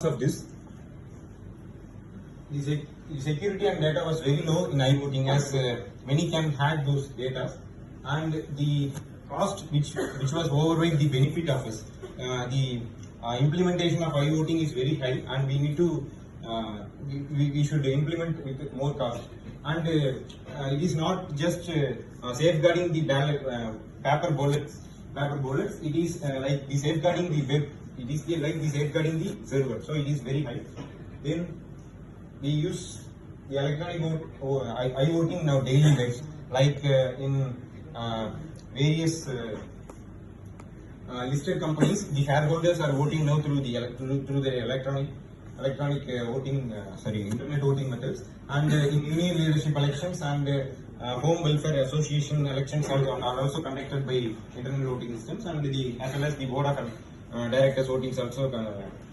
of this, the security and data was very low in iVoting as many can hack those data, and the cost which was overweight the benefit of us. The implementation of iVoting is very high, and we need to we should implement with more cost. And it is not just safeguarding the paper bullets. It is like the safeguarding the web. It is like the safeguarding the server. So it is very high. Then we use the electronic iVoting now daily lives, like in various listed companies. The shareholders are voting now through the electronic voting, internet voting methods, and in union leadership elections and home welfare association elections are also conducted by internet voting systems, and as well as the board of directors voting is also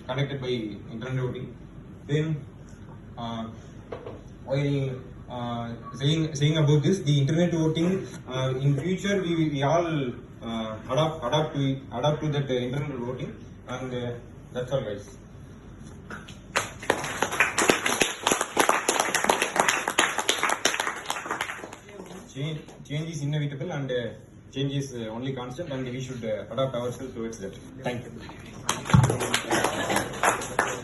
conducted by internet voting. Then while saying about this, the internet voting in future we all adapt to that internet voting, and that's all, guys. Change is inevitable, and change is only constant, and we should adapt ourselves towards that. Thank you.